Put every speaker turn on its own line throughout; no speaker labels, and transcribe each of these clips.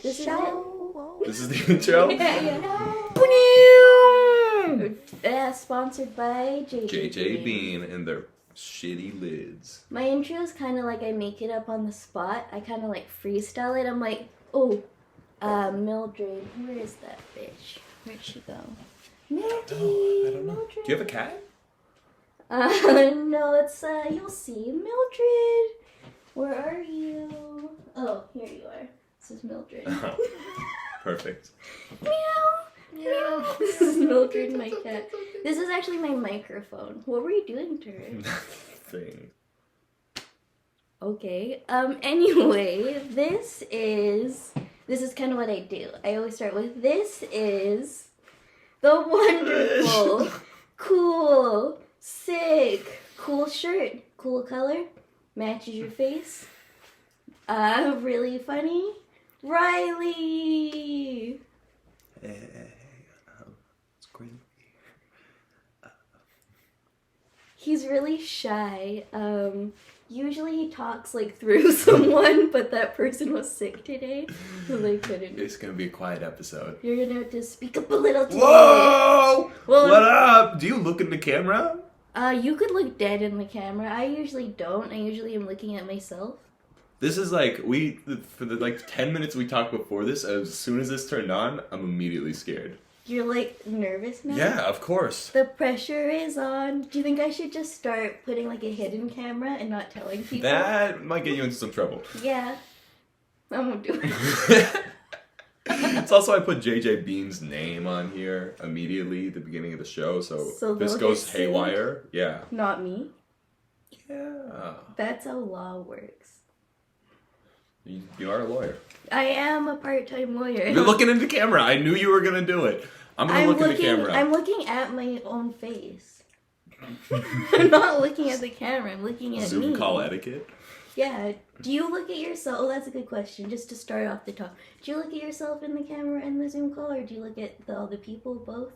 This is it.
This is the intro?
Sponsored by
JJ Bean and their shitty lids.
My intro is kind of like I make it up on the spot. I kind of like freestyle it. I'm like, oh, Mildred. Where is that bitch? Where'd she go? Mildred.
I don't know.
Mildred.
Do you have a cat?
No, it's, you'll see. Mildred. Where are you? Oh, here you are. This is Mildred.
Oh, perfect.
Meow. Meow. This is Mildred, my cat. This is actually my microphone. What were you doing to her?
Thing.
Okay. Anyway, this is kind of what I do. I always start with, this is the wonderful, cool, sick, cool shirt. Cool color. Matches your face. Really funny. Riley!
Hey, it's great.
He's really shy. Usually he talks like through someone, but that person was sick today, so they couldn't.
It's gonna be a quiet episode.
You're gonna have to speak up a little today.
Whoa!
Well,
what up? Do you look in the camera?
You could look dead in the camera. I usually don't. I usually am looking at myself.
This is like, for the 10 minutes we talked before this, as soon as this turned on, I'm immediately scared.
You're like nervous now?
Yeah, of course.
The pressure is on. Do you think I should just start putting like a hidden camera and not telling people?
That might get you into some trouble.
Yeah. I won't do it.
It's also, I put JJ Bean's name on here immediately at the beginning of the show, so this goes haywire. Yeah.
Not me.
Yeah.
That's how law works.
You are a lawyer.
I am a part-time lawyer.
You're looking into the camera. I knew you were going to do it. I'm going to look in the camera.
I'm looking at my own face. I'm not looking at the camera. I'm looking at me.
Zoom call etiquette?
Yeah. Do you look at yourself? Oh, that's a good question. Just to start off the top. Do you look at yourself in the camera in the Zoom call, or do you look at all the people, both?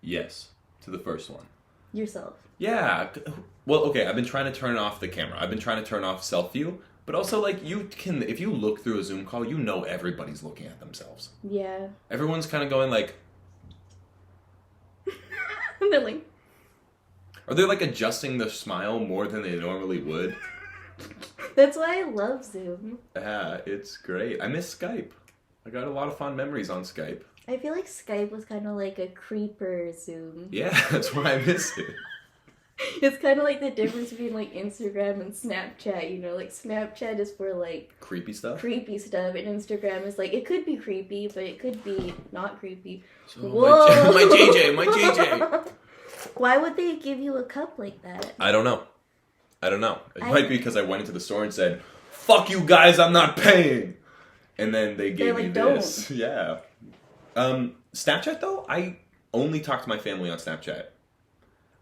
Yes. To the first one.
Yourself.
Yeah. Well, okay, I've been trying to turn off the camera. I've been trying to turn off self-view. But also, like, if you look through a Zoom call, you know everybody's looking at themselves.
Yeah.
Everyone's kind of going, like...
They're like...
Are they, like, adjusting the smile more than they normally would?
That's why I love Zoom.
Yeah, it's great. I miss Skype. I got a lot of fond memories on Skype.
I feel like Skype was kind of like a creeper Zoom.
Yeah, that's why I miss it.
It's kind of like the difference between like Instagram and Snapchat, you know, like Snapchat is for like
creepy stuff,
and Instagram is like, it could be creepy, but it could be not creepy.
So whoa! My JJ.
Why would they give you a cup like that?
I don't know. It might be because I went into the store and said, "Fuck you guys, I'm not paying," and then they gave me this. Don't. Yeah. Snapchat though, I only talk to my family on Snapchat.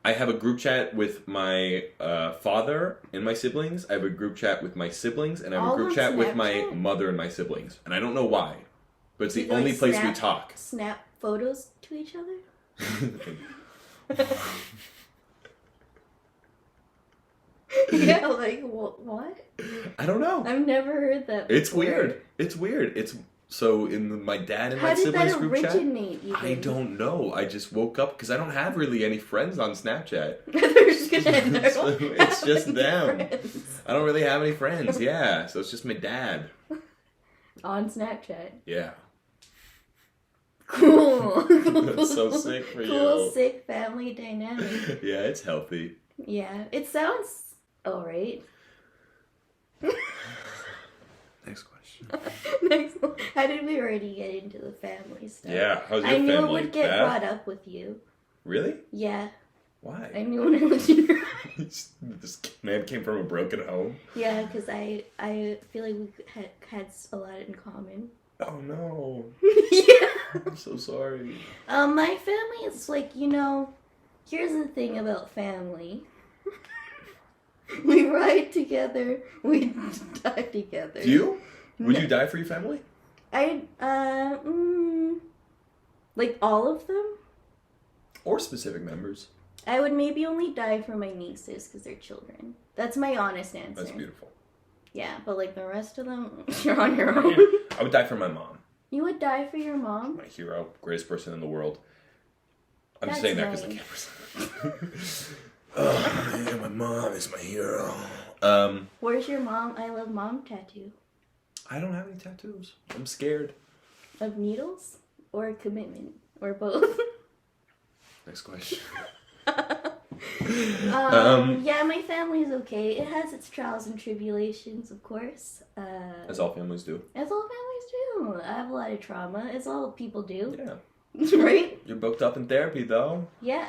I have a group chat with my father and my siblings. I have a group chat with my siblings, and I have a group chat with my mother and my siblings. And I don't know why, but it's the only place we talk.
Snap photos to each other? Yeah, like, what?
I don't know.
I've never heard that before.
It's weird. It's... So in my dad and my siblings group chat,
even?
I don't know. I just woke up because I don't have really any friends on Snapchat. It's just them. Friends. I don't really have any friends. Yeah, so it's just my dad
on Snapchat.
Yeah.
Cool.
That's so sick for you.
Cool, sick family dynamic.
Yeah, it's healthy.
Yeah, it sounds alright.
Next question.
Next one. How did we already get into the family stuff?
Yeah, how's your family?
I knew it would get brought up with you.
Really?
Yeah.
Why?
I knew when I looked in your eyes.
This man came from a broken home?
Yeah, because I feel like we had a lot in common.
Oh no.
Yeah.
I'm so sorry.
My family is like, you know, here's the thing about family. We ride together, we die together.
Do you? Would you die for your family?
Like all of them?
Or specific members.
I would maybe only die for my nieces because they're children. That's my honest answer.
That's beautiful.
Yeah, but like the rest of them, you're on your own.
I would die for my mom.
You would die for your mom?
My hero, greatest person in the world. I'm just
That's
saying that
nice.
because the camera's. Oh, yeah, my mom is my hero.
Where's your mom? I love mom tattoo.
I don't have any tattoos. I'm scared.
Of needles or commitment or both?
Next question.
Yeah, my family's okay. It has its trials and tribulations, of course.
As all families do.
As all families do. I have a lot of trauma. As all people do.
Yeah.
Right?
You're booked up in therapy, though.
Yeah.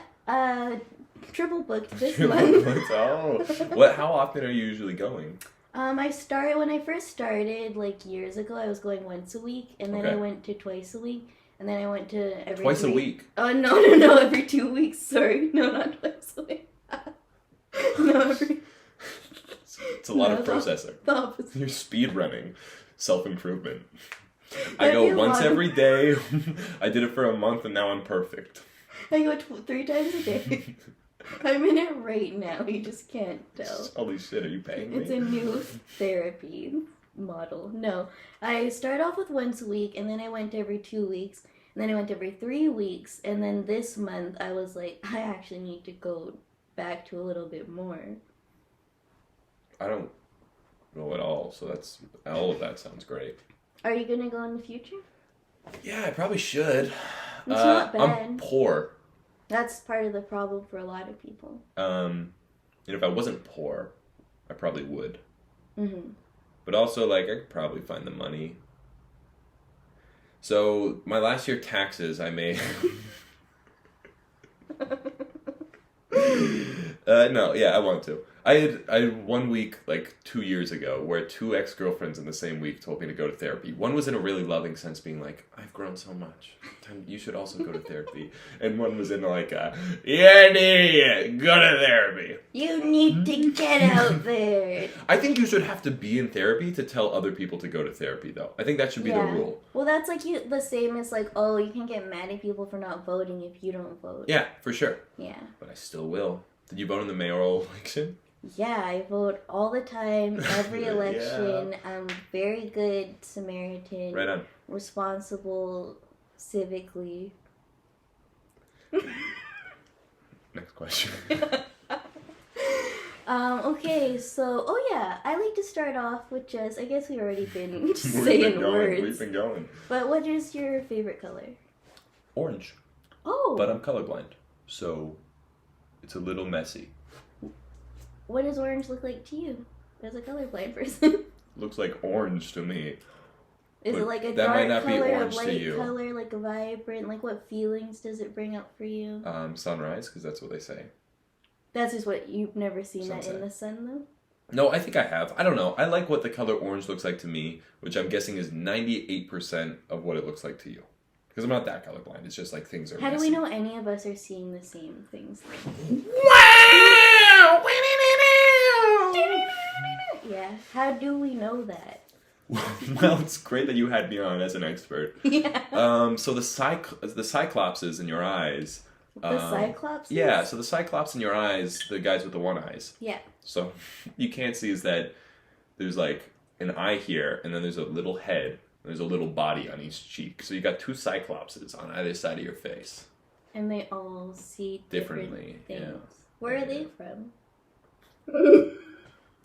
Triple booked this month.
Oh. How often are you usually going?
When I first started, like years ago, I was going once a week, and then I went to twice a week, and then I went to every
Twice a week?
Oh, no, every 2 weeks. Sorry. No, not twice a week. No, every...
It's a lot of processing.
The opposite.
You're speed running. Self-improvement. I
That'd be
go
a
once
lot.
every day. I did it for a month, and now I'm perfect.
I go 3 times a day. I'm in it right now. You just can't tell.
Holy shit, are you paying me?
It's a new therapy model. No, I start off with once a week, and then I went every 2 weeks, and then I went every 3 weeks, and then this month I was like, I actually need to go back to a little bit more.
I don't know at all, so all of that sounds great.
Are you gonna go in the future?
Yeah, I probably should.
It's not bad.
I'm poor.
That's part of the problem for a lot of people.
And if I wasn't poor, I probably would.
Mm-hmm.
But also, like, I could probably find the money. So, my last year taxes, I made... No, yeah, I want to. I had 1 week, like 2 years ago, where 2 ex-girlfriends in the same week told me to go to therapy. One was in a really loving sense, being like, I've grown so much. You should also go to therapy. And one was in like, you're an idiot, go to therapy.
You need to get out there.
I think you should have to be in therapy to tell other people to go to therapy, though. I think that should be the rule.
Well, that's like the same as like, oh, you can get mad at people for not voting if you don't vote.
Yeah, for sure.
Yeah.
But I still will. Did you vote in the mayoral election?
Yeah, I vote all the time, every election. Yeah. I'm very good Samaritan.
Right on.
Responsible civically.
Next question.
Okay, so, I like to start off with just, I guess we've already been saying words.
We've been going.
But what is your favorite color?
Orange.
Oh.
But I'm colorblind, so it's a little messy.
What does orange look like to you as a colorblind person?
Looks like orange to me.
Is it like a
that
dark
might not
color,
be
a
orange to
light
you.
color, like a vibrant? Like what feelings does it bring up for you?
Sunrise, because that's what they say.
That's just what you've never seen
Sunset.
That in the sun, though?
No, I think I have. I don't know. I like what the color orange looks like to me, which I'm guessing is 98% of what it looks like to you. Because I'm not that colorblind. It's just like things are
How
messy.
do we know any of us are seeing the same things?
Wow!
Yeah. How do we know that?
Well, it's great that you had me on as an expert.
Yeah.
So the cyclopses in your eyes.
The cyclops?
Yeah, so the cyclops in your eyes, the guys with the one eyes.
Yeah.
So you can't see is that there's like an eye here, and then there's a little head, and there's a little body on each cheek. So you got 2 cyclopses on either side of your face.
And they all see
Differently,
things.
yeah.
Where are they from?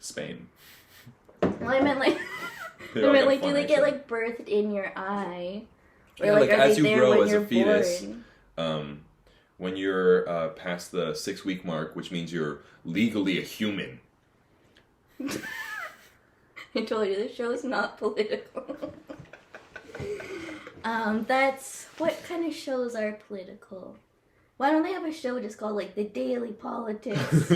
Spain.
Well, I meant like, do they get like birthed in your eye? Or
Yeah, like
are
as
they
you
there
grow
when
as a
you're
fetus,
born?
when you're past the 6-week mark, which means you're legally a human.
I told you, the show's not political. That's, what kind of shows are political? Why don't they have a show just called, like, The Daily Politics?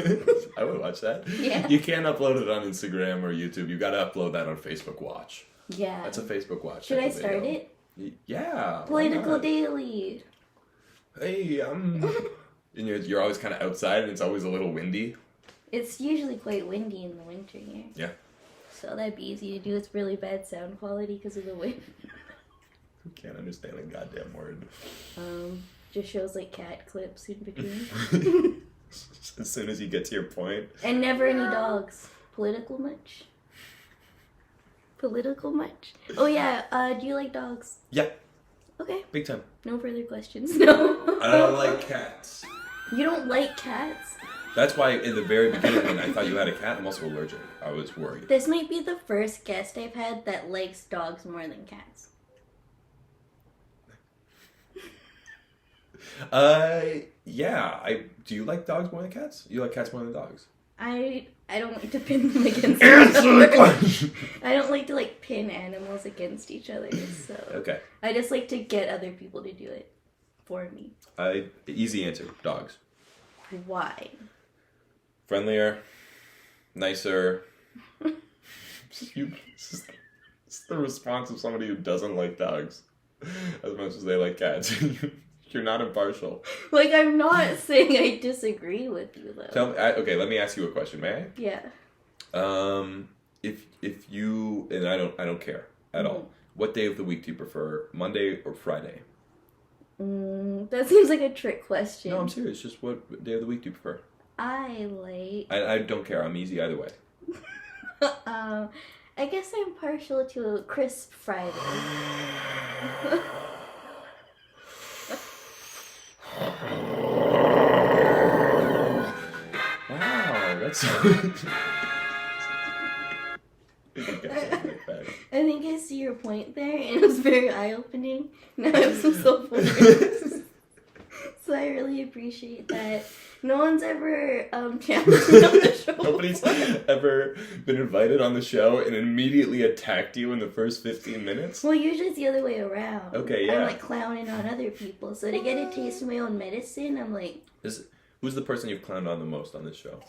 I would watch that.
Yeah.
You can't upload it on Instagram or YouTube. You gotta upload that on Facebook Watch.
Yeah.
That's a Facebook Watch.
Should I start it?
Yeah.
Political Daily.
Hey, and you're always kind of outside, and it's always a little windy.
It's usually quite windy in the winter here.
Yeah.
So that'd be easy to do. It's really bad sound quality because of the wind.
Who can't understand a goddamn word?
Just shows like cat clips in between.
As soon as you get to your point.
And never any dogs. Political much? political much? Oh yeah, do you like dogs?
Yeah.
Okay.
Big time.
No further questions. No.
I don't like cats.
You don't like cats?
That's why in the very beginning when I thought you had a cat, I'm also allergic. I was worried.
This might be the first guest I've had that likes dogs more than cats.
Yeah. Do you like dogs more than cats? You like cats more than dogs?
I don't like to pin them against
Answer the
each other.
question.
I don't like to like pin animals against each other. So
Okay.
I just like to get other people to do it for me.
Easy answer. Dogs.
Why?
Friendlier, nicer. It's the response of somebody who doesn't like dogs as much as they like cats. You're not impartial.
Like, I'm not saying I disagree with you though.
Tell me. Okay, let me ask you a question. May I?
Yeah.
If you and I don't care at all. What day of the week do you prefer? Monday or Friday?
That seems like a trick question.
No, I'm serious. Just what day of the week do you prefer?
I
don't care. I'm easy either way.
I guess I'm partial to a crisp Friday.
Wow, that's.
I think I see your point there, and it was very eye-opening. Now I have some self-awareness. So I really appreciate that. No one's ever challenged me on the show.
Nobody's ever been invited on the show and immediately attacked you in the first 15 minutes?
Well, usually it's the other way around.
Okay, yeah.
I'm like clowning on other people. So to get a taste of my own medicine, I'm like...
Who's the person you've clowned on the most on this show?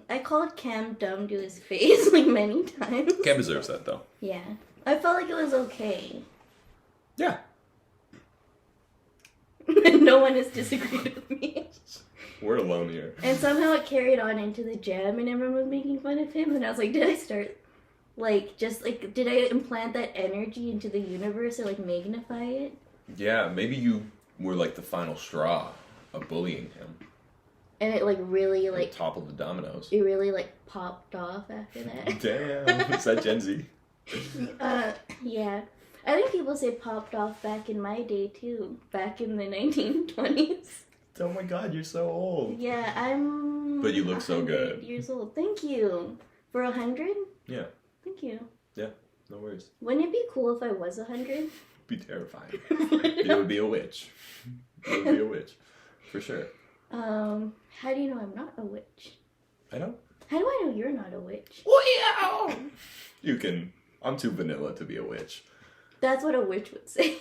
I called Cam dumb to his face like many times.
Cam deserves that though.
Yeah. I felt like it was okay.
Yeah.
No one has disagreed with me.
We're alone here.
And somehow it carried on into the jam and everyone was making fun of him. And I was like, did I start, did I implant that energy into the universe or, magnify it?
Yeah, maybe you were, the final straw of bullying him.
And it, really,
It toppled the dominoes.
It really, popped off after that.
Damn. Is that Gen Z?
Yeah. I think people say popped off back in my day, too. Back in the 1920s.
Oh my god, you're so old.
Yeah, I'm...
But you look so good.
Years old. Thank you. For 100?
Yeah.
Thank you.
Yeah, no worries.
Wouldn't it be cool if I was 100?
Be terrifying. You would be a witch. You would be a witch. For sure.
How do you know I'm not a witch?
I don't.
How do I know you're not a witch?
Well, you can... I'm too vanilla to be a witch.
That's what a witch would say.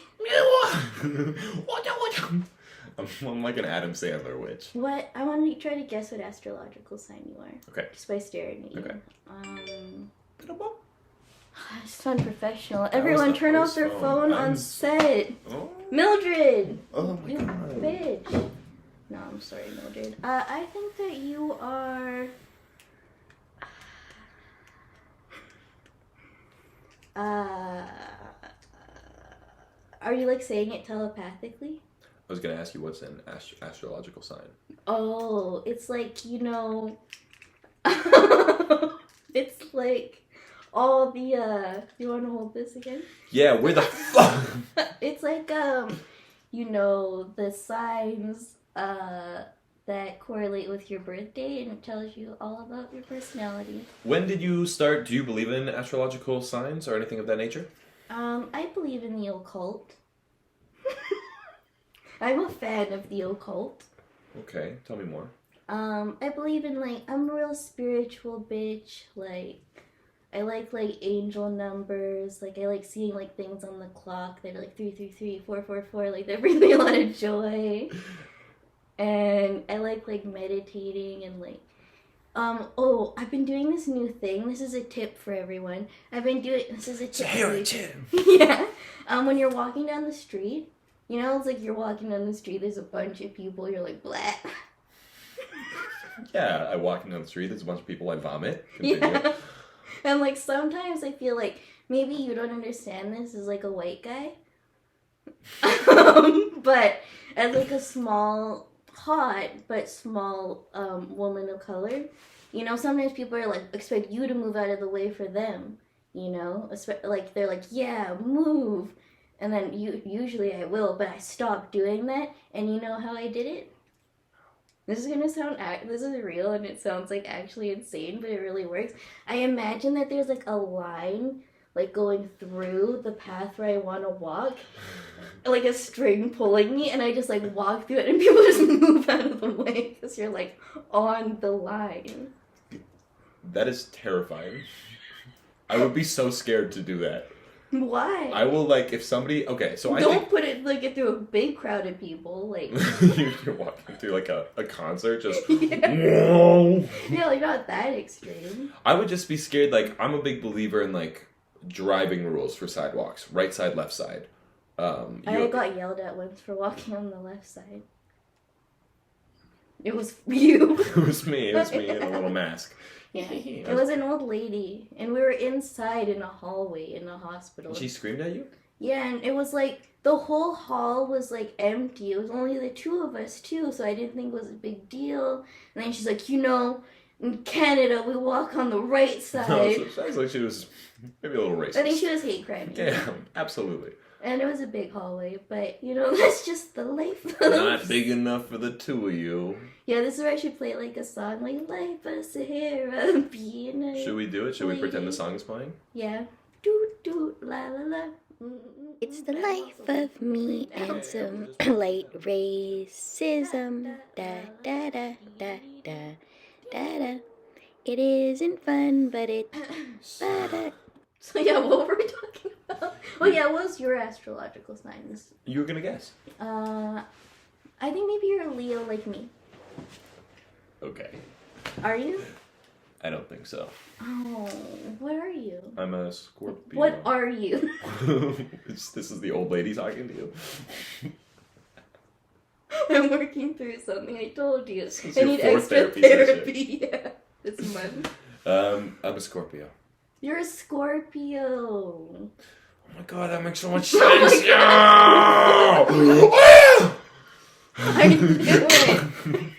I'm like an Adam Sandler witch.
What? I want to try to guess what astrological sign you are.
Okay.
Just by staring at you.
Okay.
It's unprofessional. Everyone turn off their phone on set.
Oh.
Mildred!
Oh my
You
god.
bitch. No, I'm sorry, Mildred. I think that you are... Are you, saying it telepathically?
I was gonna ask you what's an astrological sign.
Oh, it's it's all the, you want to hold this again?
Yeah, where the fuck?
It's the signs, that correlate with your birthday and it tells you all about your personality.
When did you start? Do you believe in astrological signs or anything of that nature?
I believe in the occult. I'm a fan of the occult.
Okay, tell me more.
I believe in I'm a real spiritual bitch. I like angel numbers. I like seeing things on the clock that are 333, 444. That bring me a lot of joy. And I like meditating and I've been doing this new thing. This is a tip for everyone. This is a tip. Yeah. When you're walking down the street, it's you're walking down the street, there's a bunch of people, you're Bleh.
Yeah, I walk down the street, there's a bunch of people, I vomit.
Continue. Yeah. And sometimes I feel maybe you don't understand this as a white guy. But as a small, hot, but small woman of color, sometimes people are expect you to move out of the way for them. you know? Like, they're like, yeah, move. And then usually I will, but I stopped doing that. And you know how I did it? This is gonna sound, this is real and it sounds like actually insane, but it really works. I imagine that there's like a line like going through the path where I want to walk, like a string pulling me, and I just like walk through it and people just move out of the way because you're like on the line.
That is terrifying. I would be so scared to do that.
Why?
I will, like, if somebody... Okay, so I
don't put it, like, through a big crowd of people, like...
You're walking through, like, a concert, just...
Yeah. Yeah, like, not that extreme.
I would just be scared, like, I'm a big believer in, like, driving rules for sidewalks. Right side, left side.
I got yelled at once for walking on the left side. It was you.
It was me in a little mask.
Yeah, it was an old lady, and we were inside in a hallway in a hospital.
She screamed at you?
Yeah, and it was like, the whole hall was like empty. It was only the two of us too, so I didn't think it was a big deal. And then she's like, you know, in Canada, we walk on the right side.
No, so it sounds like she was maybe a little racist.
I think she was hate crime.
Yeah, absolutely.
And it was a big hallway, but, you know, that's just the life.
Not big enough for the two of you.
Yeah, this is where I should play, like, a song, like, Life of Sahara, being a...
Should we do it? Should we pretend the song is playing?
Yeah. Doot, doot, la, la, la.
It's the life of me and some light racism. Da, da, da, da, da, da, da. It isn't fun, but it's better.
So, yeah, what were we talking about? Well, yeah, what was your astrological sign?
You were gonna guess.
I think maybe you're a Leo like me.
Okay.
Are you?
I don't think so.
Oh, what are you?
I'm a Scorpio.
What are you?
This is the old lady talking to you.
I'm working through something. I told you.
Since
I
your
need
fourth
extra therapy. Yeah, this month.
I'm a Scorpio.
You're a Scorpio.
Oh my god, that makes so much sense. Yeah!
I knew it.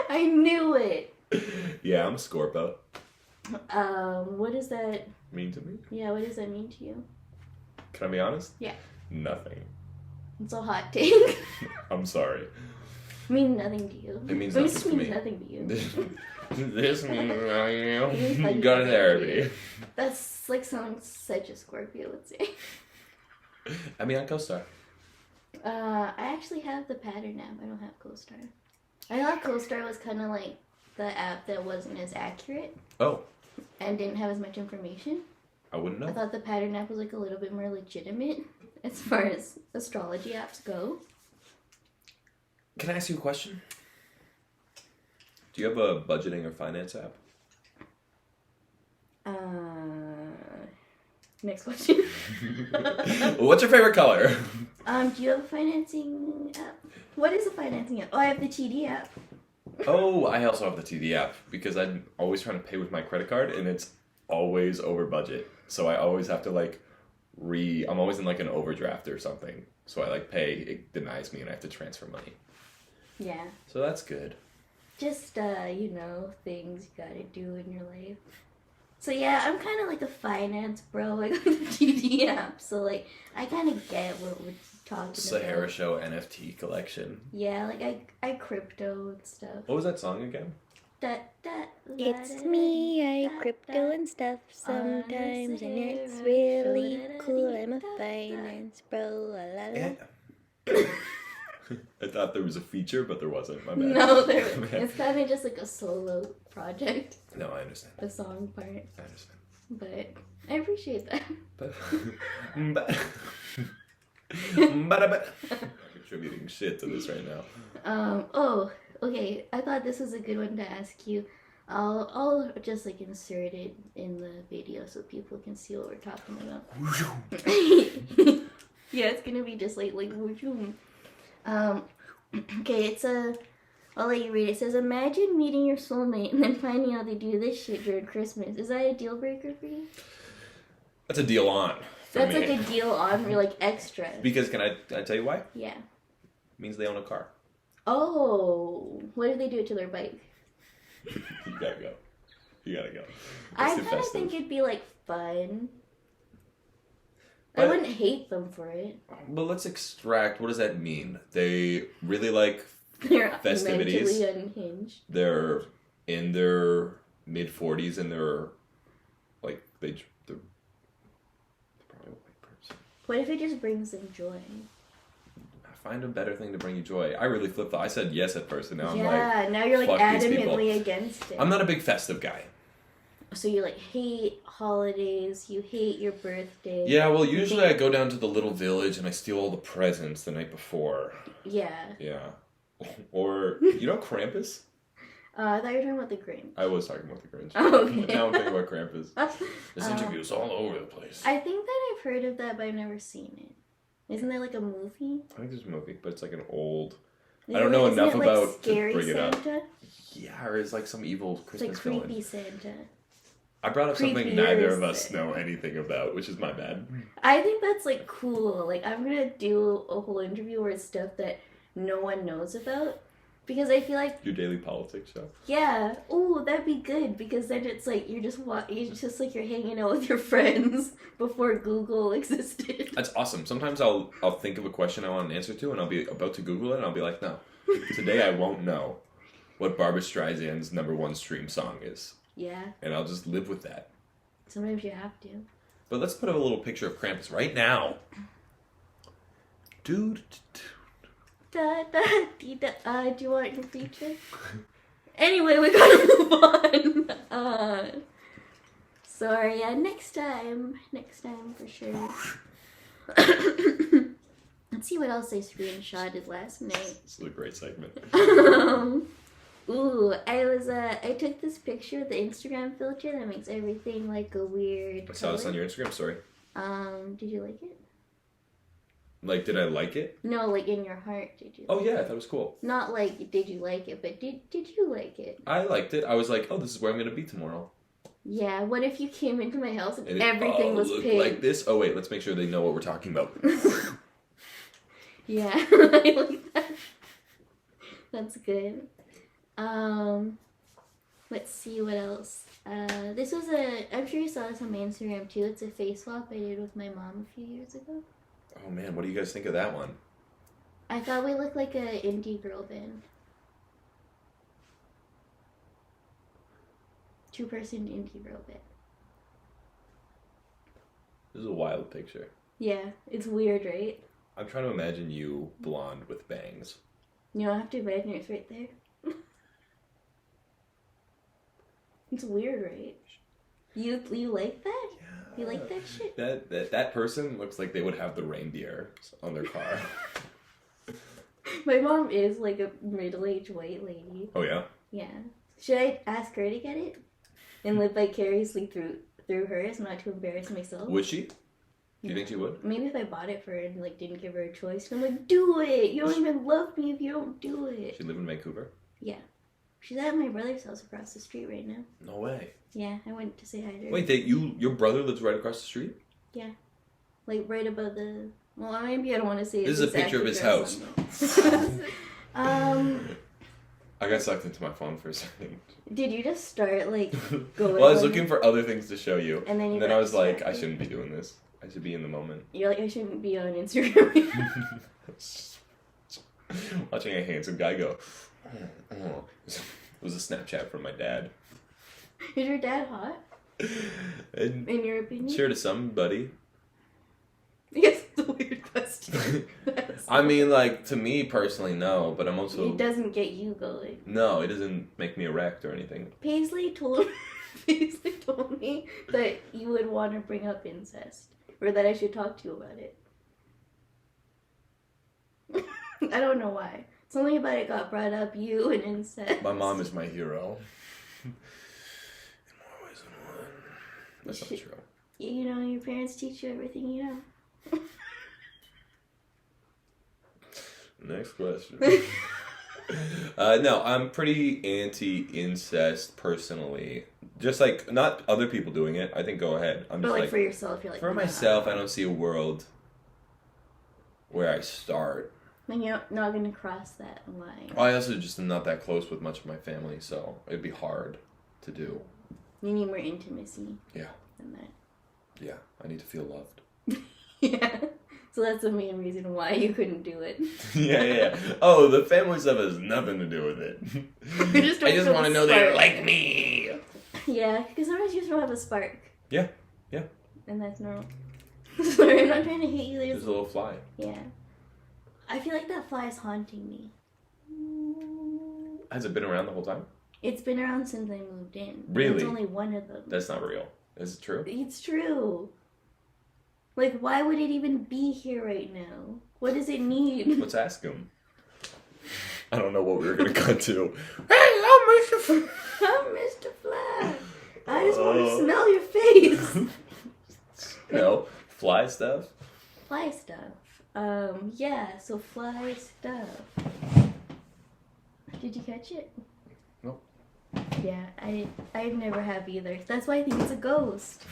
I knew it.
Yeah, I'm a Scorpio.
What does that
Mean to me?
Yeah, what does that mean to you?
Can I be honest?
Yeah.
Nothing.
It's a hot take.
I'm sorry.
It means nothing to you.
It means
This
nothing to
means
me.
nothing to you.
This means
Like
nothing. Go to therapy.
That's like something such a Scorpio would say.
I mean, on CoStar.
I actually have the pattern app. I don't have CoStar. I thought CoStar was kind of like the app that wasn't as accurate.
Oh.
And didn't have as much information.
I wouldn't know.
I thought the pattern app was like a little bit more legitimate as far as astrology apps go.
Can I ask you a question? Do you have a budgeting or finance app?
Next question.
What's your favorite color?
Do you have a financing app? What is a financing app? Oh, I have the TD app.
Oh, I also have the TD app because I'm always trying to pay with my credit card and it's always over budget. So I always have to I'm always in like an overdraft or something. So I pay, it denies me and I have to transfer money.
Yeah.
So that's good.
Just, things you gotta do in your life. So yeah, I'm kind of like a finance bro. I got the TD app. So I kind of get what we're talking about.
Sahara Show NFT collection.
Yeah, I crypto and stuff.
What was that song again?
It's me, I crypto and stuff sometimes, and it's really cool. I'm a finance bro. La la la.
I thought there was a feature, but there wasn't. My bad.
No, it's kind of just like a solo project.
No, I understand.
The song part.
I understand.
But I appreciate that.
But I'm contributing shit to this right now.
Okay. I thought this was a good one to ask you. I'll just insert it in the video so people can see what we're talking about. Yeah, it's gonna be just like okay, I'll let you read it. It says, imagine meeting your soulmate and then finding out they do this shit during Christmas. Is that a deal breaker for you?
That's a deal on for
That's
me.
like a deal on for extra.
Because can I tell you why?
Yeah.
It means they own a car.
Oh, what if they do it to their bike?
You gotta go. You gotta go.
I
It's too
kind of
festive.
think it'd be like fun. I
But-
wouldn't hate them for it.
But let's extract. What does that mean? They really like
They're
festivities.
mentally unhinged.
They're in their mid-40s and they're like they're probably a white person.
What if it just brings them joy?
Find a better thing to bring you joy. I really flipped. I said yes at first, and now I'm like,
Yeah, now you're like
fuck these people.
adamantly against it.
I'm not a big festive guy.
So you like hate holidays, you hate your birthday.
Yeah, well, usually I go down to the little village and I steal all the presents the night before.
Yeah.
Yeah. Or, you know Krampus?
I thought you were talking about the Grinch.
I was talking about the Grinch.
Oh, okay.
Now I'm talking about Krampus. This
Um,
interview is all over the place.
I think that I've heard of that, but I've never seen it. Isn't there like a movie?
I think there's a movie, but it's like an old...
Isn't
I don't know
isn't
enough
it like
about to
Scary
bring it up.
Santa?
Yeah, or it's like some evil
It's
Christmas
like
villain.
creepy Santa.
I brought up something
Creepier
neither of us
Santa.
know anything about, which is my bad.
I think that's like cool. Like I'm gonna do a whole interview where it's stuff that no one knows about. Because I feel like,
Your daily politics show.
yeah, ooh, that'd be good. Because then it's like it's just like you're hanging out with your friends before Google existed.
That's awesome. Sometimes I'll think of a question I want an answer to, and I'll be about to Google it, and I'll be like, no, today I won't know what Barbra Streisand's #1 stream song is,
Yeah,
and I'll just live with that.
sometimes you have to.
But let's put up a little picture of Krampus right now. Dude.
Da, da, dee, da. Do you want your feature? Anyway, we gotta move on. Sorry, yeah, next time for sure. Let's see what else I screenshotted last night.
This is a great segment.
Ooh, I took this picture of the Instagram filter that makes everything like a weird
I saw this
color.
on your Instagram story.
Did you like it?
Like, did I like it?
No, like in your heart, did you?
Oh yeah, I thought it was cool.
Not like did you like it, but did you like it?
I liked it. I was like, oh, this is where I'm gonna be tomorrow.
Yeah, what if you came into my house and
And it
everything
all
was
looked
pink?
like this. Oh wait, let's make sure they know what we're talking about.
Yeah, I like that. That's good. Let's see what else. This was I'm sure you saw this on my Instagram too. It's a face swap I did with my mom a few years ago.
Oh man, what do you guys think of that one?
I thought we looked like a indie girl band. 2-person indie girl band.
This is a wild picture.
Yeah, it's weird, right?
I'm trying to imagine you blonde with bangs.
You don't have to imagine it's right there. It's weird, right? You like that?
Yeah.
You like that shit?
That person looks like they would have the reindeer on their car.
My mom is like a middle-aged white lady.
Oh yeah?
Yeah. Should I ask her to get it? And live vicariously through her so not to embarrass myself?
Would she? Do you think she would?
Maybe if I bought it for her and like didn't give her a choice. I'm like, do it! You don't even love me if you don't do it.
She live in Vancouver?
Yeah. She's at my brother's house across the street right now.
No way.
Yeah, I went to say hi to her.
Wait, your brother lives right across the street?
Yeah. Like right above the... Well, maybe I don't want to say
This is a picture of his house. I got sucked into my phone for a second.
Did you just start like going...
Well, I was looking for other things to show you.
And then
I was like, I shouldn't be doing this. I should be in the moment.
You're like, I shouldn't be on Instagram.
Watching a handsome guy go... It was a Snapchat from my dad.
Is your dad hot?
And
In your opinion?
sure to somebody.
I guess it's a weird question.
I mean, like, to me personally, no, but I'm also...
It doesn't get you going.
No, it doesn't make me erect or anything.
Paisley told me that you would want to bring up incest. Or that I should talk to you about it. I don't know why. Something about it got brought up, you and incest.
My mom is my hero. In more ways than one. That's not true.
You know, your parents teach you everything you know.
Next question. No, I'm pretty anti-incest personally. Just like, not other people doing it. I think go ahead. I'm
But
just
like
like,
for yourself, you're like...
for
nah.
myself, I don't see a world where I start.
And you're not going to cross that line.
I also just am not that close with much of my family, so it'd be hard to do.
You need more intimacy.
Yeah.
Than that.
Yeah, I need to feel loved.
Yeah. So that's the main reason why you couldn't do it.
Yeah. Oh, the family stuff has nothing to do with it.
I just
want to know they like me.
Yeah, because sometimes you just don't have a spark.
Yeah.
And that's normal. Sorry, I'm not trying to hate you.
There's a little fly.
Yeah. I feel like that fly is haunting me.
Has it been around the whole time?
It's been around since I moved in.
Really?
It's only one of them.
That's not real. Is it true?
It's true. Like, why would it even be here right now? What does it need?
Let's ask him. I don't know what we were going to cut to. Hey, I'm Mr. Fly.
I'm Mr. Fly. I just want to smell your face.
No, fly stuff.
Fly stuff. Yeah, so fly stuff. Did you catch it?
Nope.
Yeah, I never have either. That's why I think it's a ghost.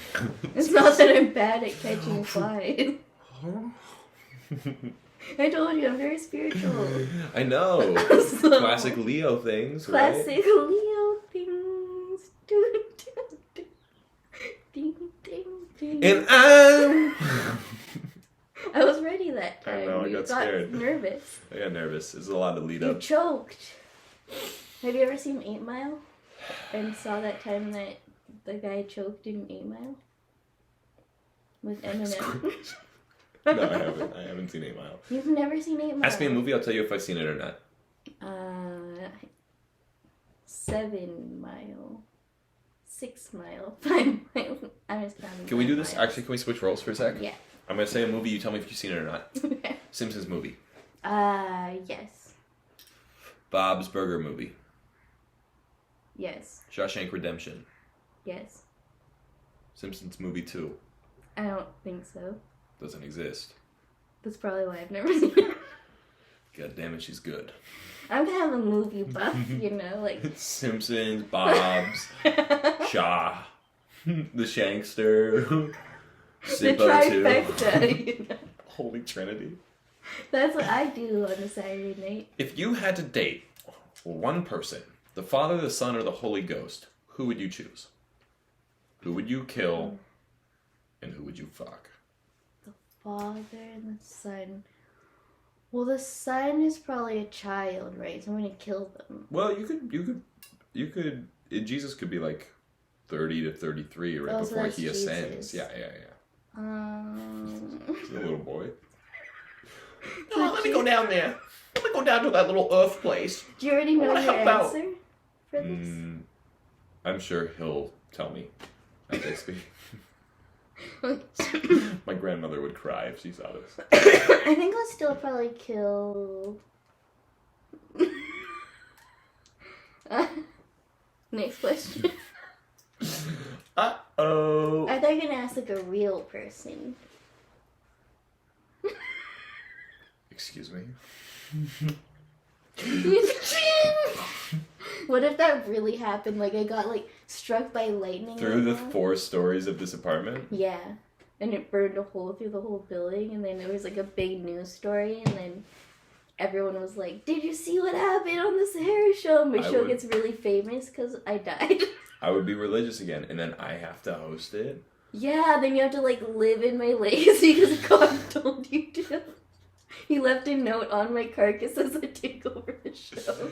It's not that I'm bad at catching flies. I told you, I'm very spiritual.
I know.
So,
Classic Leo things, right?
classic Leo things. Do, do, do. Ding, ding, ding.
And I'm...
I was ready that time.
I know, I
You
got scared.
Nervous.
I got nervous. There's a lot of lead
You
up.
choked. Have you ever seen 8 Mile? And saw that time that the guy choked in 8 Mile? With Eminem.
No, I haven't. I haven't seen 8 Mile.
You've never seen 8 Mile?
Ask me a movie, I'll tell you if I've seen it or not.
7 Mile. 6 Mile. 5 Mile. I'm just counting.
Can we do
5
this?
miles.
Actually, can we switch roles for a sec?
Yeah.
I'm going to say a movie, you tell me if you've seen it or not. Simpsons movie.
Yes.
Bob's Burger movie.
Yes.
Shawshank Redemption.
Yes.
Simpsons movie 2.
I don't think so.
Doesn't exist.
That's probably why I've never seen it.
God damn it, she's good.
I'm kind of a movie buff, you know, like...
Simpsons, Bob's, Shaw, the Shankster,
The
Sippo 2.
trifecta, you know.
Holy Trinity.
That's what I do on a Saturday night.
If you had to date one person, the Father, the Son, or the Holy Ghost, who would you choose? Who would you kill, and who would you fuck?
The Father and the Son. Well, the Son is probably a child, right? So I'm gonna kill them.
Well, you could. Jesus could be like 30 to 33 right
Oh, so
before
that's
he ascends.
Jesus.
Yeah. He's a little boy.
So
Let me go down there. Let me go down to that little earth place.
do you already know
wanna
your
help out.
answer for this?
I'm sure he'll tell me as I speak. My grandmother would cry if she saw this.
I think I'll still probably kill... Next question.
Uh-oh.
I thought you were going to ask, like, a real person.
Excuse me?
What if that really happened? Like, I got, like, struck by lightning.
Through the
right now?
4 stories of this apartment?
Yeah. And it burned a hole through the whole building, and then there was, like, a big news story, and then everyone was like, did you see what happened on the Sahara show? My show gets really famous because I died.
I would be religious again, and then I have to host it?
Yeah, then you have to, like, live in my legacy because God told you to. He left a note on my carcass as I take over the show.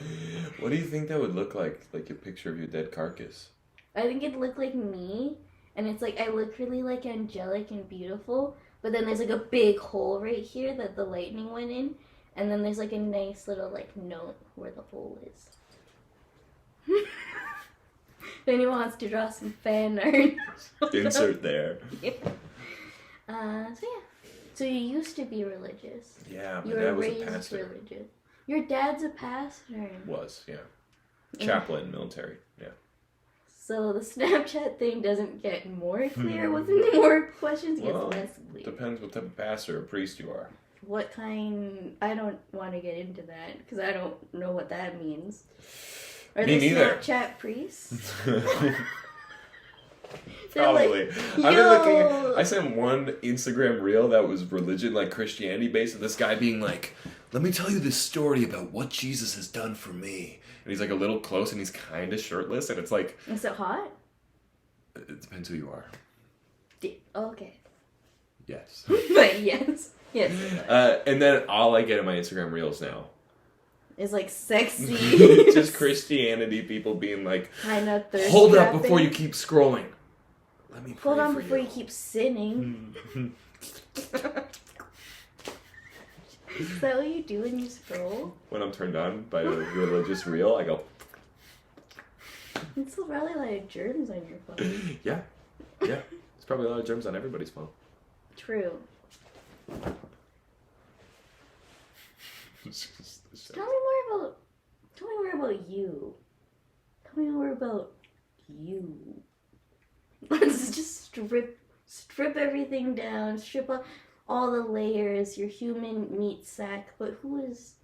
What do you think that would look like? Like a picture of your dead carcass?
I think it'd look like me, and it's like, I look really, like, angelic and beautiful, but then there's, like, a big hole right here that the lightning went in, and then there's, like, a nice little, like, note where the hole is. If anyone wants to draw some fan art.
Insert there.
Yeah. So yeah. So you used to be religious.
Yeah, my
You were
dad was a
raised
pastor.
religious. Your dad's a pastor.
Was, yeah. Chaplain, military, yeah.
So the Snapchat thing doesn't get more clear with more questions, it gets
Well,
less clear.
Depends what type of pastor or priest you are.
What kind? I don't want to get into that because I don't know what that means. Are
Me
they
neither.
Snapchat priests?
Probably.
Like,
I've been looking.
yo.
I sent one Instagram reel that was religion, like Christianity based, and this guy being like, "Let me tell you this story about what Jesus has done for me." And he's like a little close, and he's kind of shirtless, and it's like,
Is it hot?
It depends who you are.
Okay.
Yes.
But yes. Yes.
And then all I get in my Instagram reels now
is like sexy.
just Christianity people being like,
kind of thirsty.
hold up before you keep scrolling. Let me pray
Hold on
for
before you keep sinning. Is that what you do when you scroll?
When I'm turned on by a religious reel, I go.
It's probably like germs on your phone.
Yeah. There's probably a lot of germs on everybody's phone.
True. Tell me more about you. Tell me more about you. Let's just strip everything down, strip off all the layers, your human meat sack, but who is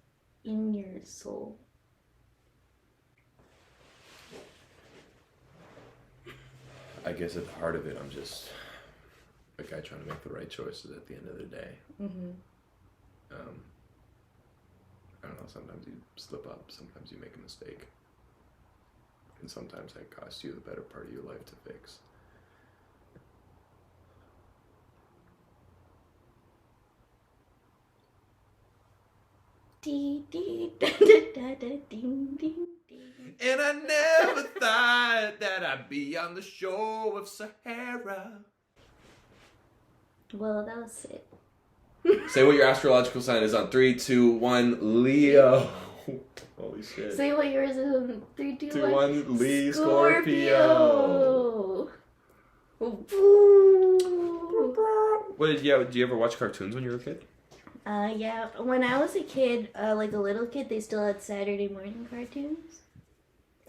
in your soul?
I guess at the heart of it, I'm just a guy trying to make the right choices at the end of the day.
Mm-hmm.
I don't know, sometimes you slip up, sometimes you make a mistake. And sometimes that costs you the better part of your life to fix.
Dee, dee, da, da, da, da, ding, ding, ding.
And I never thought that I'd be on the shore of Sahara.
Well, that was it.
Say what your astrological sign is on 3, 2, 1, Leo. Holy shit.
Say what yours is on 3, 2,
2,
1.
1, Lee,
Scorpio.
What did you ever watch cartoons when you were a kid?
Yeah. When I was a kid, like a little kid, they still had Saturday morning cartoons.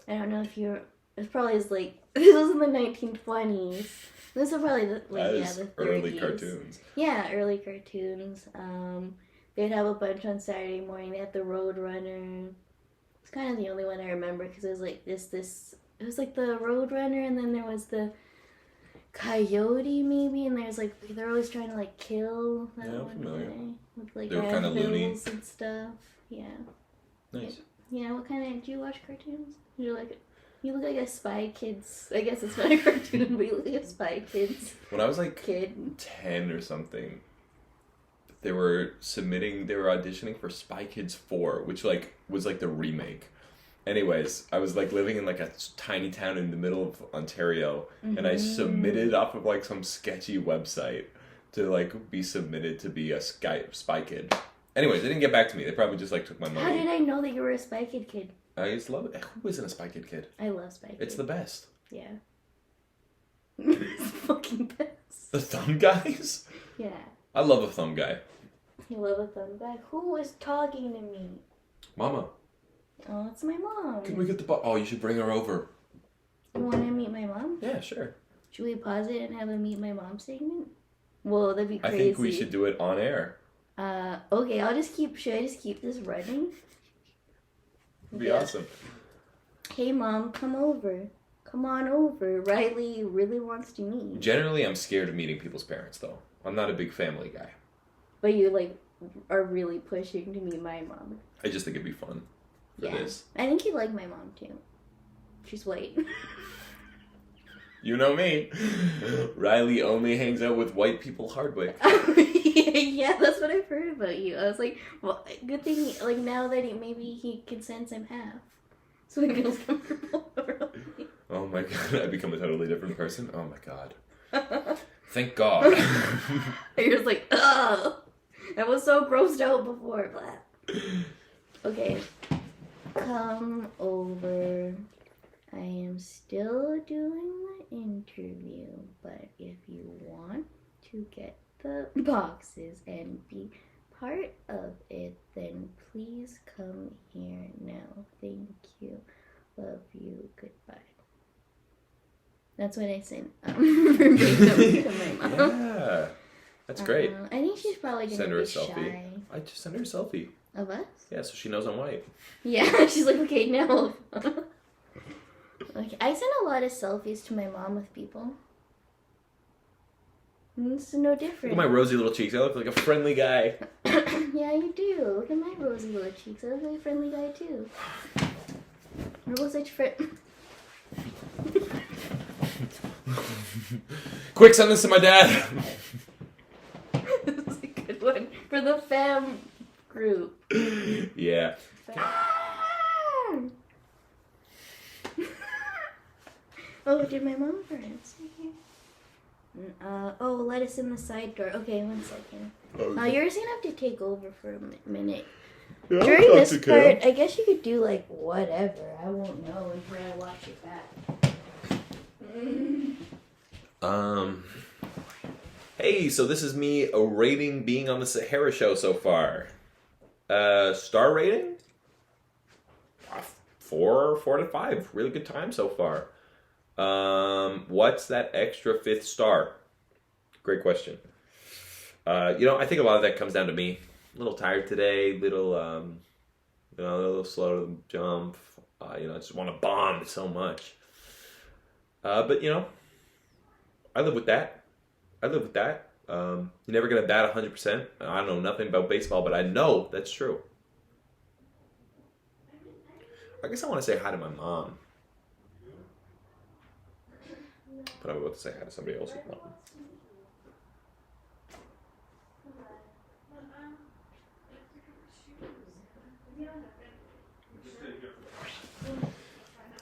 I don't know if you're. It's probably like this was in the 1920s. This is probably the the 30s.
Early cartoons.
Yeah, early cartoons. They'd have a bunch on Saturday morning. They had the Road Runner. It's kind of the only one I remember because it was like this. It was like the Road Runner, and then there was the Coyote maybe, and there's like they're always trying to like kill that one
familiar.
guy with like
They were kind of loony
and stuff. Yeah.
Nice.
Yeah. What kind of? Do you watch cartoons? You look like a Spy Kids. I guess it's not a cartoon, but you look like a Spy Kids.
When I was like
kid
10 or something, they were auditioning for Spy Kids 4, which like was like the remake. Anyways, I was like living in like a tiny town in the middle of Ontario, and I submitted off of like some sketchy website to like be submitted to be a Spy Kid. Anyways, they didn't get back to me. They probably just like took my money.
How did I know that you were a Spy Kid kid?
I just love it. Who isn't a Spy Kid kid?
I love Spy Kid.
It's the best.
Yeah. It's fucking best.
The thumb guys?
Yeah.
I love a thumb guy.
You love a thumb guy? Who was talking to me?
Mama.
Oh, it's my mom.
Can we get the Oh, you should bring her over.
You want to meet my mom?
Yeah, sure.
Should we pause it and have a meet my mom segment? Whoa, that'd be crazy.
I think we should do it on air.
Okay, should I just keep this running?
It'd be awesome.
Hey mom, come over. Come on over. Riley really wants to meet you.
Generally, I'm scared of meeting people's parents, though. I'm not a big family guy.
But you, like, are really pushing to meet my mom.
I just think it'd be fun for this.
I think you'd like my mom, too. She's white.
You know me. Riley only hangs out with white people, Hardwick.
Yeah, that's what I've heard about you. I was like, well, good thing, like, now that maybe he consents I'm half. So he feels comfortable around me.
Oh my god, I become a totally different person? Oh my god. Thank God.
You're just like, ugh! I was so grossed out before. Blah. Okay. Come over. I am still doing the interview, but if you want to get the boxes and be part of it, then please come here now. Thank you. Love you. Goodbye. That's what I sent verbatim to my mom.
Yeah. That's great.
I think she's probably going to
Send her a
be
selfie.
shy.
I just send her a selfie.
Of us?
Yeah, so she knows I'm white.
Yeah, she's like, okay, now. Okay, I send a lot of selfies to my mom with people. It's no different.
Look at my rosy little cheeks. I look like a friendly guy.
Yeah, you do. Look at my rosy little cheeks. I look like a friendly guy, too. We're both such friends.
Quick, send this to my dad.
This is a good one for the fam group.
Yeah.
Oh, did my mom answer here? Oh, lettuce in the side door. Okay, 1 second. You're just gonna have to take over for a minute.
Yeah,
During this part, I guess you could do like whatever. I won't know until I watch it back.
Hey, so this is me rating being on the Sahara show so far. Star rating? 4 to 5. Really good time so far. What's that extra 5th star? Great question. I think a lot of that comes down to me. A little tired today, a little slow to jump. I just want to bond so much. But I live with that. You're never gonna bat 100%. I know nothing about baseball, but I know that's true. I guess I want to say hi to my mom, but I'm about to say hi to somebody else's mom.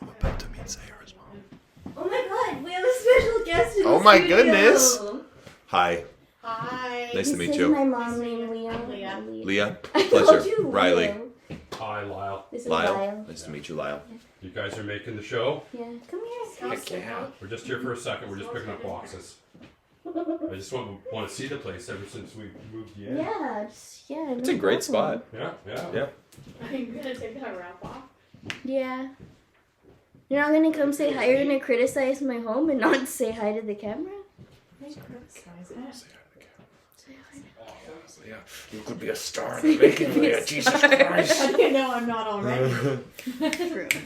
I'm about to meet Sahara's mom.
Oh my god, we have a special guest in the
Oh my
studio.
goodness. Hi.
Hi.
Nice to
This
meet
is
you.
my mom named Leah.
Leah.
I told
Pleasure.
you,
Riley.
Leo.
Hi, Lyle.
This is
Lyle.
Lyle.
Nice to meet you, Lyle.
You guys are making the show?
Yeah, come here.
Heck yeah.
We're just here for a second. We're just picking up boxes. I just want to see the place ever since we moved in.
Yeah,
It's a great spot.
Yeah.
Yeah.
Are you gonna take that wrap off?
Yeah. You're not gonna come say hi. You're gonna criticize my home and not say hi to the camera.
Yeah, you could be a star in the making, Leah. Jesus Christ.
How do you know I'm not already?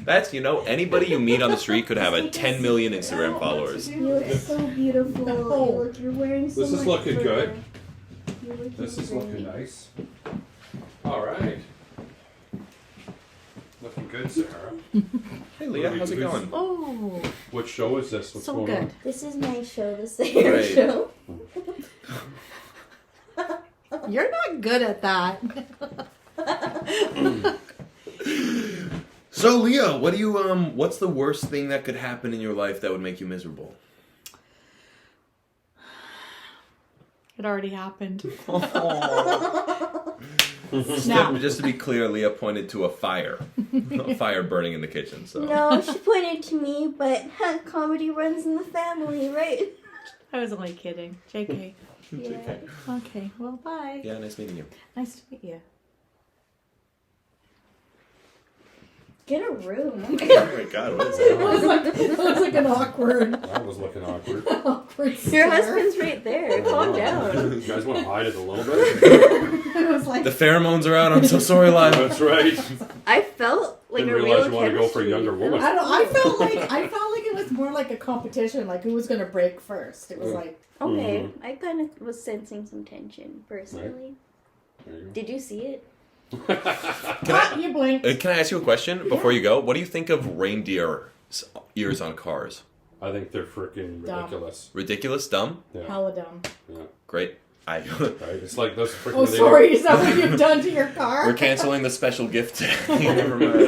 That's, anybody you meet on the street could have a 10 million Instagram followers.
You look so beautiful. You're wearing so
This is
much
looking
fur.
good.
You're looking
This is
great.
looking nice. All right. Looking good, Sarah.
Hey, Leah, how's it going?
Oh,
What show is this? What's
so
going
good.
on?
This is my show, the Sahara
Right.
Show.
You're not good at that.
So, Leah, what's the worst thing that could happen in your life that would make you miserable?
It already happened.
Just to be clear, Leah pointed to a fire burning in the kitchen. So
No, she pointed to me, but comedy runs in the family, right?
I was only kidding. JK.
Yeah.
Okay, well, bye.
Yeah, nice meeting you.
Nice to meet you.
Get a room.
Oh my God, what is that?
It was like an awkward
That was looking awkward.
Your
stare.
husband's right there. Calm down.
You guys want to hide it a little bit?
It was like,
The pheromones are out. I'm so sorry, Lyle.
That's right.
I felt like
Didn't
a
realize
real
you wanted to go for a
chemistry.
younger woman.
I felt like it was more like a competition, like who was gonna break first. It was like,
Okay, I kind of was sensing some tension personally.
There you go.
Did you see it?
you blinked.
Can I ask you a question before you go? What do you think of reindeer ears on cars?
I think they're freaking
Dumb.
ridiculous.
Ridiculous? Dumb?
Yeah.
Hella dumb.
Yeah.
Great.
Right? It's like those freaking.
Oh, sorry. Is that what you've done to your car?
We're canceling the special gift. Never mind.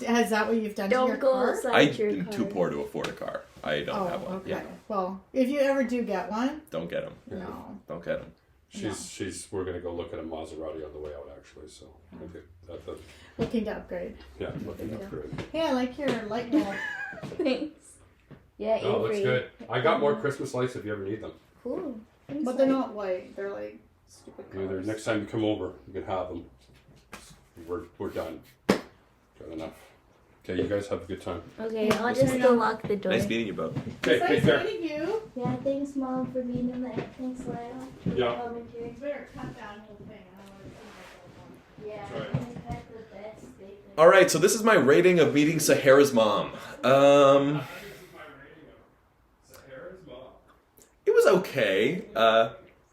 Is that what you've done to your
Don't go
car?
outside your
I'm
car.
too poor to afford a car. I don't have one.
okay.
Yeah.
Well, if you ever do get one,
Don't get them.
no.
Don't get them.
We're gonna go look at a Maserati on the way out actually. So I think that
Looking to upgrade.
yeah, looking up good.
Hey, I like your light bulb.
Thanks. Yeah,
Oh, looks
Avery.
good. I got more Christmas lights if you ever need them.
Cool. Thanks,
But they're
Mike.
not white. They're like stupid
Either
colors.
next time you come over, you can have them. We're done. Got enough. Okay, you guys have a good time.
Okay, I'll just go lock the door.
Nice meeting you, bub.
Okay,
It's
take
nice
care.
meeting you.
Yeah, thanks, Mom, for being in there. Thanks, Lyle. for the
Yeah.
commentary.
Better cut that whole thing. I don't want to see
Yeah,
That's right.
I'm gonna cut the best steak.
All right, so this is my rating of meeting Sahara's mom. It was okay.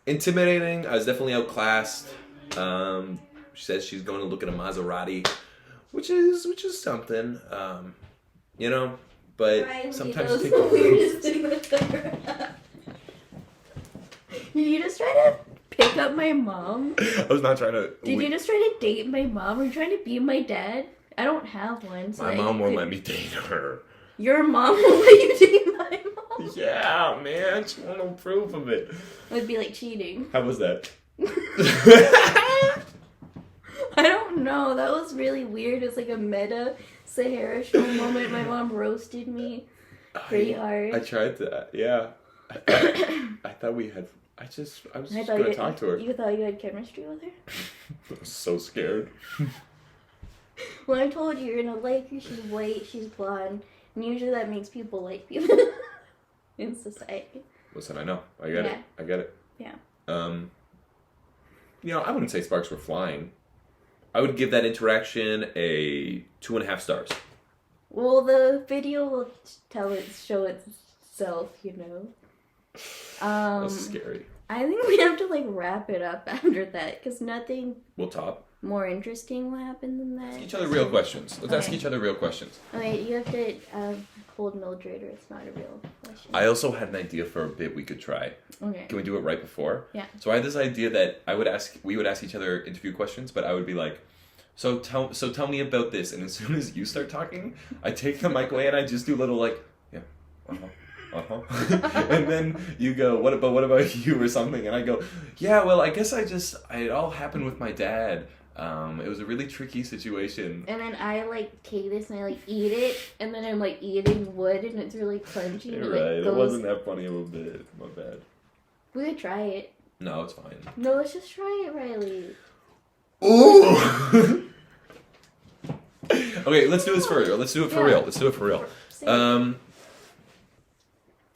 Intimidating. I was definitely outclassed. She says she's going to look at a Maserati, which is something. but
Riley,
sometimes
that was
take
the weirdest thing that's ever happened. Did you just try to pick up my mom?
I was not trying to.
Did you just try to date my mom? Are you trying to be my dad? I don't have one. So
My
that
mom
you
won't
could-
let me date her.
Your mom won't let you date my mom?
Yeah, man. She won't no proof of it.
It would be like cheating.
How was that?
I don't know. That was really weird. It's like a meta Sahara show moment. My mom roasted me pretty hard.
I tried to. Yeah. I thought we had. I was just
thought
gonna talk to her.
You thought you had chemistry with her?
I was so scared.
Well, I told you you're gonna like her. She's white. She's blonde. And usually that makes people like people in society.
Listen, I know. I get it. I get it.
Yeah.
You know, I wouldn't say sparks were flying. I would give that interaction a 2.5 stars.
Well, the video will show itself, you know.
That's scary.
I think we have to like wrap it up after that because nothing
We'll top.
more interesting will happen than that.
Ask each other real questions. Let's ask
Okay.
each other real questions.
Okay, you have to hold Mildred or it's not a real question.
I also had an idea for a bit we could try.
Okay.
Can we do it right before?
Yeah.
So I had this idea that we would ask each other interview questions, but I would be like, so tell me about this, and as soon as you start talking, I take the mic away and I just do little like, yeah, and then you go, what about you or something, and I go, yeah, well, I guess it all happened with my dad. It was a really tricky situation.
And then I like take this and I like eat it, and then I'm like eating wood, and it's really crunchy.
You're
and
right.
it
It
goes...
wasn't that funny of a bit. My bad.
We could try it.
No, it's fine.
No, let's just try it, Riley.
Ooh. Okay, let's do this for real. Let's do it for real. Let's do it for real.
Same.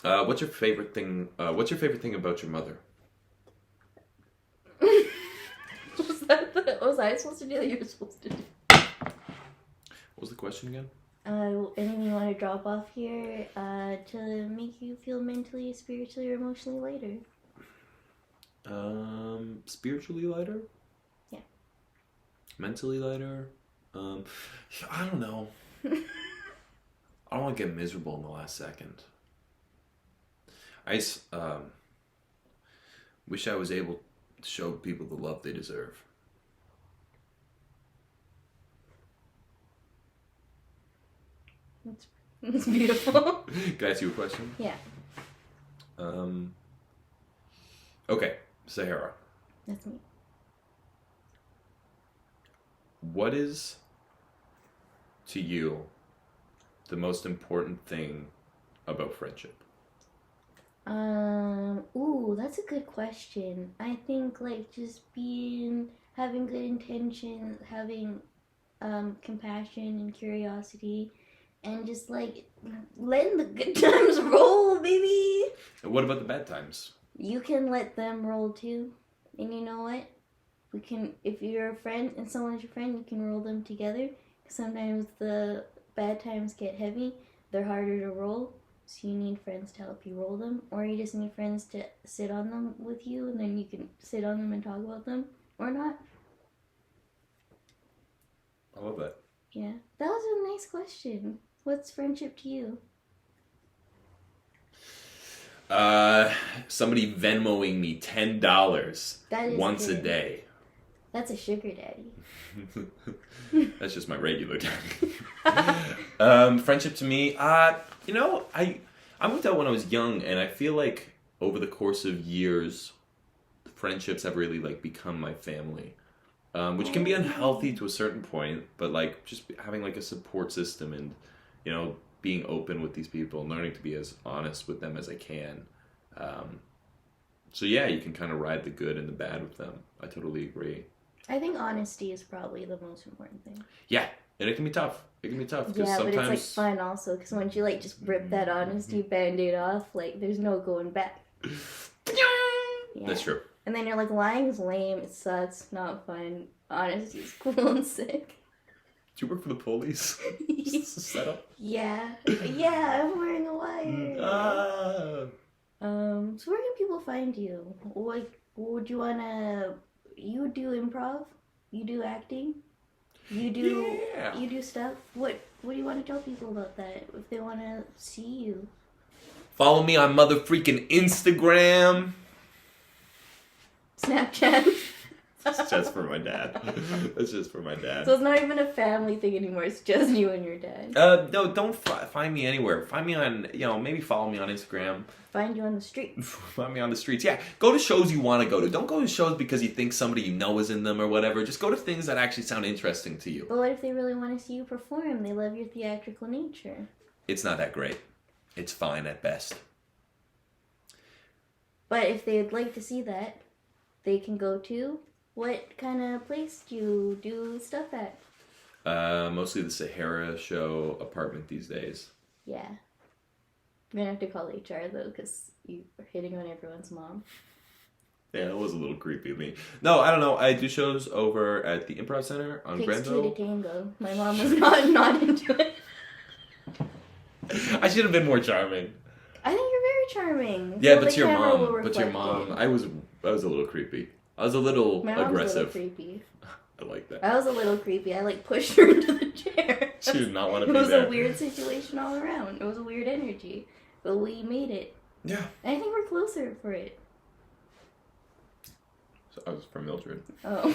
What's your favorite thing? What's your favorite thing about your mother?
Was I supposed to do that? You were supposed to do.
What was the question again?
Anything you want to drop off here to make you feel mentally, spiritually, or emotionally lighter?
Spiritually lighter?
Yeah.
Mentally lighter? I don't know. I don't want to get miserable in the last second. I wish I was able to show people the love they deserve.
It's beautiful.
Can I ask you a question?
Yeah.
Okay, Sahara.
That's me.
What is, to you, the most important thing about friendship?
Ooh, that's a good question. I think like just having good intentions, having compassion and curiosity, and just like letting the good times roll, baby.
And what about the bad times?
You can let them roll too. And you know what? If you're a friend and someone's your friend, you can roll them together. Sometimes the bad times get heavy. They're harder to roll. So you need friends to help you roll them. Or you just need friends to sit on them with you. And then you can sit on them and talk about them. Or not.
I love that.
Yeah. That was a nice question. What's friendship to you?
Somebody Venmoing me $10
That is
once a
good.
day.
That's a sugar daddy.
That's just my regular daddy. Friendship to me, I moved out when I was young, and I feel like over the course of years, friendships have really like become my family, which can be unhealthy to a certain point. But like just having like a support system and being open with these people and learning to be as honest with them as I can. So yeah, you can kind of ride the good and the bad with them. I totally agree.
I think honesty is probably the most important thing.
Yeah, and it can be tough. It can be tough because
Yeah,
sometimes
but it's like fun also because once you like just rip that honesty band-aid off, like there's no going back. Yeah.
That's true.
And then you're like, lying is lame, it sucks, not fun. Honesty is cool and sick.
Do you work for the police? Is this a setup?
Yeah, I'm wearing a wire. So where can people find you? Like, would you wanna? You do improv? You do acting? You do stuff? What What do you want to tell people about that? If they want to see you?
Follow me on mother freaking Instagram.
Snapchat.
It's just for my dad. It's just for my dad.
So it's not even a family thing anymore. It's just you and your dad.
No, don't find me anywhere. Find me on, maybe follow me on Instagram.
Find you on the street.
Find me on the streets. Yeah, go to shows you want to go to. Don't go to shows because you think somebody you know is in them or whatever. Just go to things that actually sound interesting to you.
But what if they really want to see you perform? They love your theatrical nature.
It's not that great. It's fine at best.
But if they'd like to see that, they can go to... What kind of place do you do stuff at?
Mostly the Sahara show apartment these days.
Yeah. I'm gonna have to call HR though, because you are hitting on everyone's mom.
Yeah, that was a little creepy of me. No, I don't know. I do shows over at the Improv Center on
Takes two
Grenville.
to tango. My mom was not into it.
I should have been more charming.
I think you're very charming.
Yeah,
Well,
but
the
your
camera will
mom. But your
reflect
mom.
it.
I was a little creepy. I was a little
My mom's
aggressive.
a little creepy.
I like that.
I was a little creepy. I pushed her into the chair.
She did not want to
It
be
was
there.
a weird situation all around. It was a weird energy. But we made it.
Yeah.
And I think we're closer for it.
So I was from Mildred.
Oh.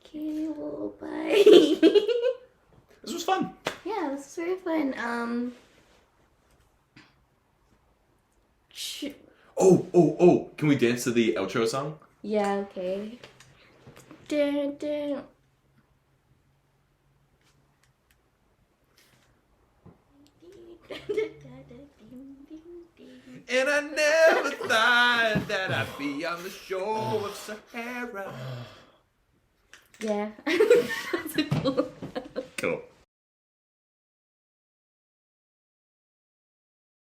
Okay, well, bye.
This was fun.
Yeah, this was very fun.
Oh! Can we dance to the outro song?
Yeah, okay. Dun, dun.
And I never thought that I'd be on the shore of Sahara.
Yeah. That's a cool.